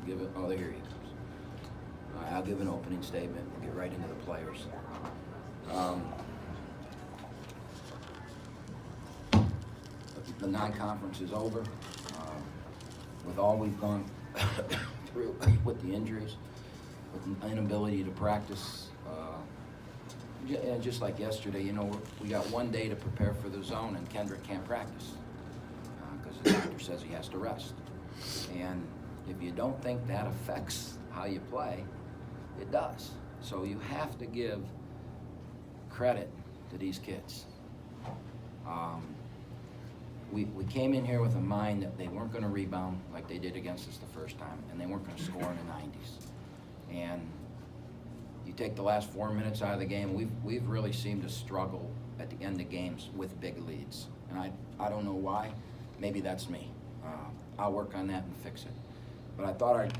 give it. Oh, here he comes. I'll give an opening statement. We'll get right into the players. The non-conference is over. With all we've gone through with the injuries, with the inability to practice, and just like yesterday, you know, we got 1 day to prepare for the zone, and Kendrick can't practice because the doctor says he has to rest. And if you don't think that affects how you play, it does. So you have to give credit to these kids. We came in here with a mind that they weren't going to rebound like they did against us the first time, and they weren't going to score in the 90s. And you take the last 4 minutes out of the game, we've really seemed to struggle at the end of games with big leads. And I don't know why. Maybe that's me. I'll work on that and fix it. But I thought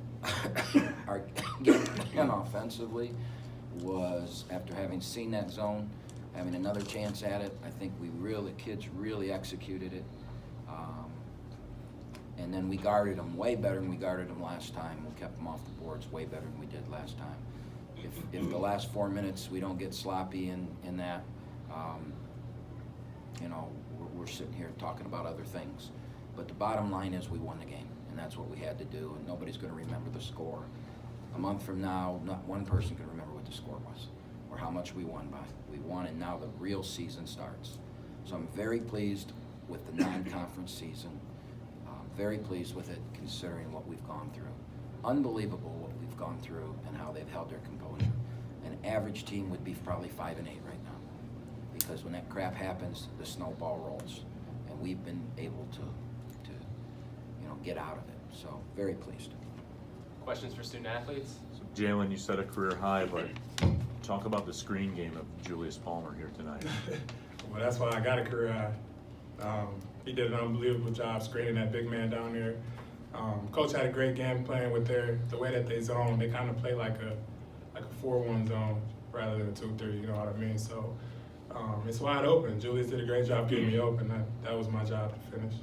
our game plan offensively was, after having seen that zone, having another chance at it, I think the kids really executed it. And then we guarded them way better than we guarded them last time. We kept them off the boards way better than we did last time. If the last 4 minutes we don't get sloppy in that, you know, we're sitting here talking about other things. But the bottom line is we won the game, and that's what we had to do, and nobody's going to remember the score. A month from now, not one person can remember what the score was or how much we won by. We won, and now the real season starts. So I'm very pleased with the non-conference season. Very pleased with it, considering what we've gone through. Unbelievable what we've gone through and how they've held their composure. An average team would be probably 5-8 right now, because when that crap happens, the snowball rolls, and we've been able to get out of it. So very pleased. Questions for student athletes? So Jalen, you set a career high, but talk about the screen game of Julius Palmer here tonight. Well, that's why I got a career high. He did an unbelievable job screening that big man down there. Coach had a great game plan with the way that they zone. They kind of play like a 4-1 zone rather than a 2-3. You know what I mean? So it's wide open. Julius did a great job getting me open. That was my job to finish.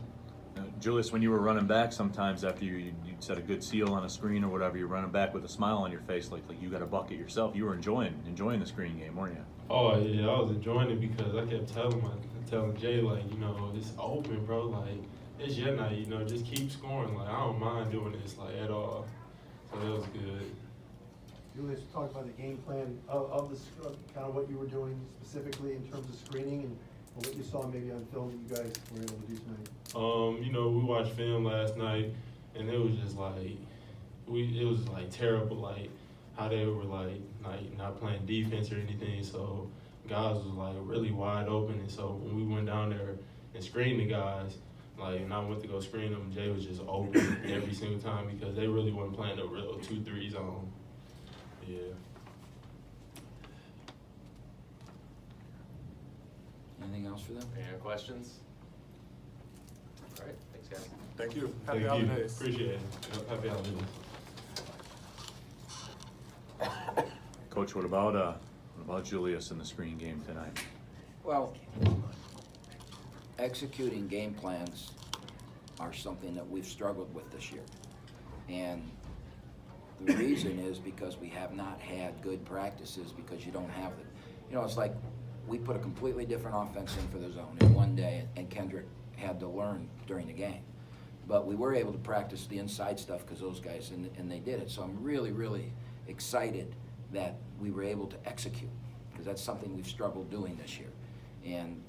Julius, when you were running back, sometimes after you set a good seal on a screen or whatever, you're running back with a smile on your face, like you got a bucket yourself. You were enjoying the screen game, weren't you? Oh yeah, I was enjoying it because I kept telling Jay, like, you know, it's open, bro. Like, it's your night, you know, just keep scoring. Like, I don't mind doing this, like, at all. So that was good. Julius, talk about the game plan of the kind of what you were doing specifically in terms of screening and what you saw maybe on film that you guys were able to do tonight. You know, we watched film last night, and it was just like, it was like terrible, like how they were like not playing defense or anything. So guys was like really wide open, and so when we went down there and screened the guys, like, and I went to go screen them, Jay was just open every single time because they really weren't playing a real 2-3 zone. Yeah. Anything else for them? Any other questions? All right, thanks guys. Thank you. Thank Happy holidays. you. Appreciate it. Happy holidays. Coach, what about Julius in the screen game tonight? Well, executing game plans are something that we've struggled with this year. And the reason is because we have not had good practices, because you don't have it. You know, it's like we put a completely different offense in for the zone in 1 day, and Kendrick had to learn during the game. But we were able to practice the inside stuff because those guys, and they did it. So I'm really, really excited that we were able to execute, because that's something we've struggled doing this year. And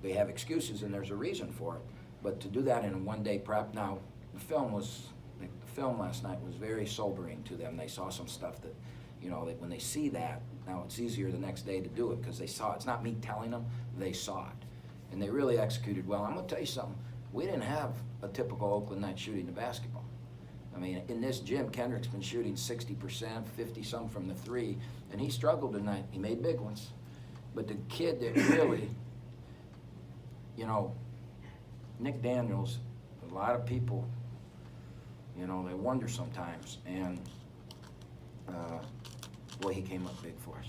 they have excuses, and there's a reason for it. But to do that in a 1 day prep, now the film last night was very sobering to them. They saw some stuff that, you know, when they see that, now it's easier the next day to do it because they saw it. It's not me telling them, they saw it. And they really executed well. I'm going to tell you something. We didn't have a typical Oakland night shooting the basketball. I mean, in this gym, Kendrick's been shooting 60%, 50-some from the three, and he struggled tonight. He made big ones. But the kid that really, you know, Nick Daniels, a lot of people, you know, they wonder sometimes. And, boy, he came up big for us.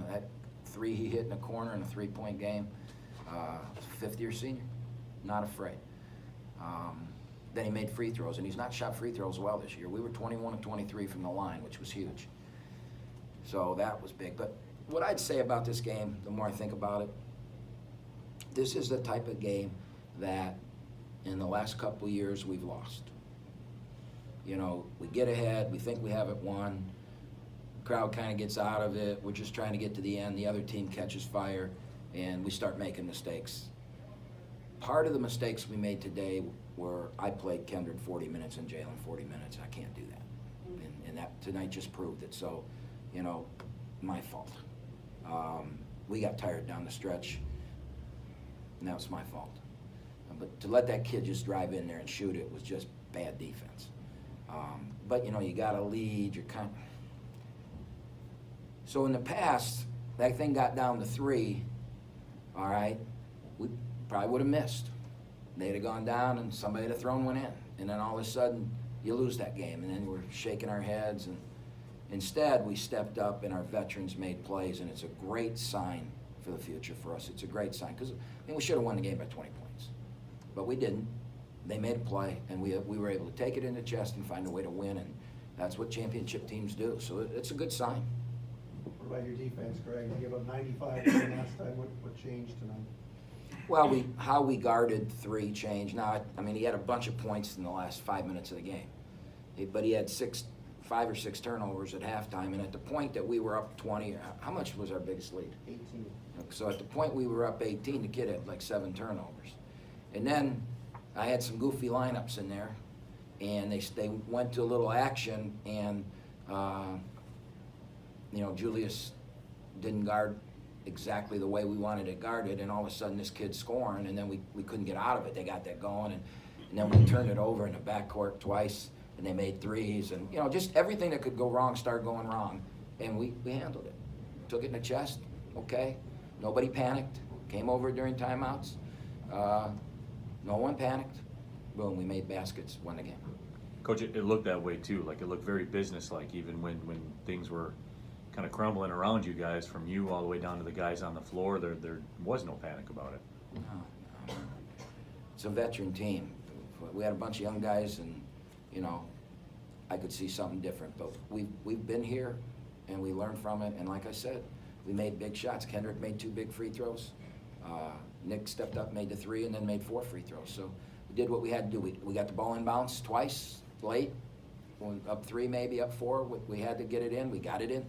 That three he hit in the corner in a three-point game, fifth-year senior, not afraid. then he made free throws, and he's not shot free throws well this year. We were 21 of 23 from the line, which was huge. So that was big. But what I'd say about this game, the more I think about it, this is the type of game that in the last couple of years we've lost. You know, we get ahead, we think we have it won, crowd kind of gets out of it, we're just trying to get to the end, the other team catches fire, and we start making mistakes. Part of the mistakes we made today were I played Kendrick 40 minutes and Jalen 40 minutes. I can't do that. And that tonight just proved it. So, you know, my fault. We got tired down the stretch, and that was my fault. But to let that kid just drive in there and shoot it was just bad defense. But, you know, you got to lead. You're kind of... So in the past, that thing got down to 3, all right, we probably would have missed. They'd have gone down and somebody would have thrown one in. And then all of a sudden, you lose that game. And then we're shaking our heads. And instead, we stepped up and our veterans made plays. And it's a great sign for the future for us. It's a great sign. Because I mean, we should have won the game by 20 points. But we didn't. They made a play. And we were able to take it in the chest and find a way to win. And that's what championship teams do. So it's a good sign. What about your defense, Greg? You gave up 95 last time. What changed tonight? Well, how we guarded 3 changed. Now, I mean, he had a bunch of points in the last 5 minutes of the game. But he had 5 or 6 turnovers at halftime. And at the point that we were up 20, how much was our biggest lead? 18. So at the point we were up 18, the kid had like 7 turnovers. And then I had some goofy lineups in there. And they went to a little action. And, you know, Julius didn't guard exactly the way we wanted it guarded, and all of a sudden this kid's scoring, and then we couldn't get out of it. They got that going, and then we turned it over in the backcourt twice, and they made threes, and you know, just everything that could go wrong started going wrong, and we handled it. Took it in the chest, okay? Nobody panicked, came over during timeouts. No one panicked. Boom, we made baskets, won the game. Coach, it looked that way too. Like it looked very businesslike, even when things were kind of crumbling around you guys, from you all the way down to the guys on the floor. There was no panic about it. No. It's a veteran team. We had a bunch of young guys, and you know, I could see something different. But we've been here, and we learned from it. And like I said, we made big shots. Kendrick made 2 big free throws. Nick stepped up, made the 3, and then made 4 free throws. So we did what we had to do. We got the ball in bounds twice late. When up 3, maybe up 4. We had to get it in. We got it in.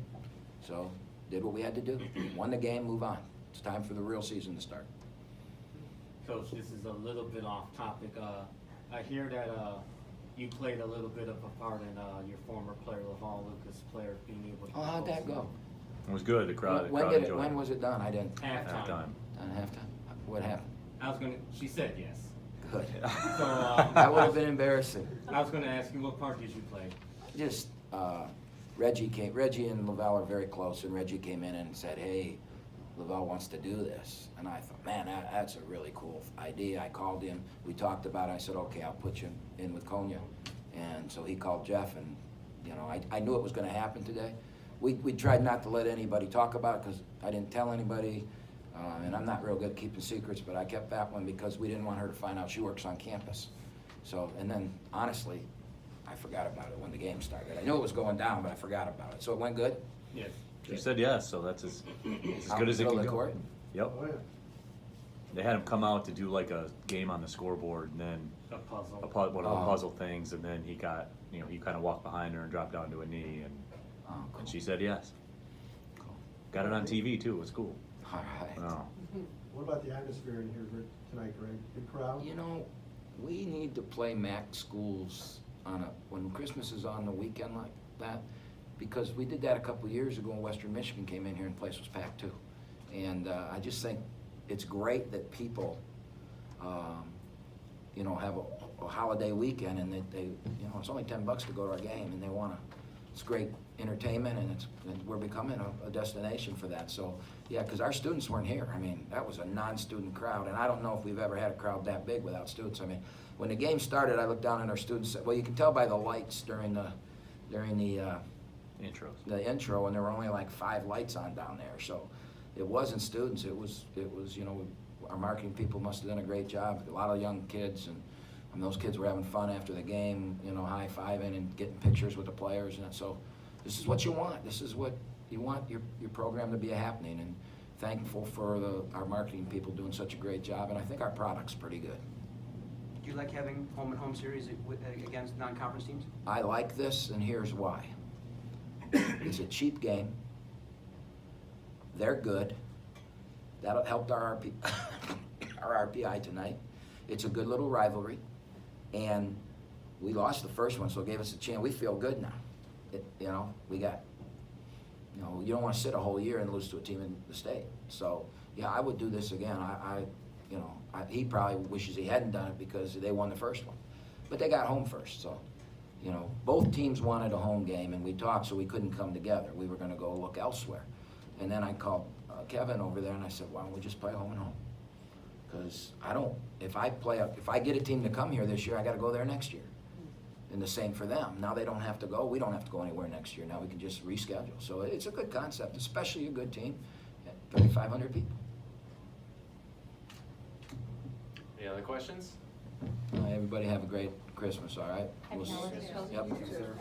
So, did what we had to do. Won the game, move on. It's time for the real season to start. Coach, this is a little bit off topic. I hear that you played a little bit of a part in your former player, Laval Lucas, player being able to... Oh, how'd that go? It was good. The crowd When enjoyed it. when was it done? I didn't. Halftime. Done halftime. What happened? She said yes. Good. So, That would have been embarrassing. I was gonna ask you, what part did you play? Just, Reggie and Laval are very close, and Reggie came in and said, hey, Laval wants to do this. And I thought, man, that's a really cool idea. I called him, we talked about it, I said, okay, I'll put you in with Konya. And so he called Jeff, and you know, I knew it was gonna happen today. We tried not to let anybody talk about it, because I didn't tell anybody, and I'm not real good at keeping secrets, but I kept that one because we didn't want her to find out she works on campus. So, and then, honestly, I forgot about it when the game started. I knew it was going down, but I forgot about it. So it went good? Yes. She said yes, so that's as good as it Out can the go. court? Yep. Oh, yeah. They had him come out to do like a game on the scoreboard, and then A puzzle. one of the Oh. puzzle things, and then he got, you know, he kind of walked behind her and dropped down to a knee, and Oh, cool. she said yes. Cool. Got it on TV too. It was cool. All right. Oh. What about the atmosphere in here tonight, Greg? Big crowd? You know, we need to play MAC schools when Christmas is on the weekend like that, because we did that a couple years ago when Western Michigan came in here and the place was packed too. And I just think it's great that people, you know, have a holiday weekend, and that they, you know, it's only $10 to go to our game, and they want to. It's great entertainment, and we're becoming a destination for that. So yeah, because our students weren't here. I mean, that was a non-student crowd, and I don't know if we've ever had a crowd that big without students. I mean, when the game started, I looked down at our students. Well, you can tell by the lights during the Intros. the intro, and there were only like 5 lights on down there. So it wasn't students. It was, you know, our marketing people must have done a great job. A lot of young kids, and And those kids were having fun after the game, you know, high-fiving and getting pictures with the players. And so this is what you want. This is what you want your program to be happening. And thankful for our marketing people doing such a great job. And I think our product's pretty good. Do you like having home series against non-conference teams? I like this, and here's why. It's a cheap game. They're good. That helped our our RPI tonight. It's a good little rivalry, and we lost the first one, so it gave us a chance. We feel good now. You know, we got. You know, you don't want to sit a whole year and lose to a team in the state. So, yeah, I would do this again. He probably wishes he hadn't done it because they won the first one, but they got home first. So, you know, both teams wanted a home game, and we talked, so we couldn't come together. We were going to go look elsewhere, and then I called Kevin over there, and I said, "Why don't we just play home and home?" Because if I get a team to come here this year, I got to go there next year. And the same for them. Now they don't have to go. We don't have to go anywhere next year. Now we can just reschedule. So it's a good concept, especially a good team, 3,500 people. Any other questions? Everybody have a great Christmas, all right? Happy holidays. Yep. Happy New Year.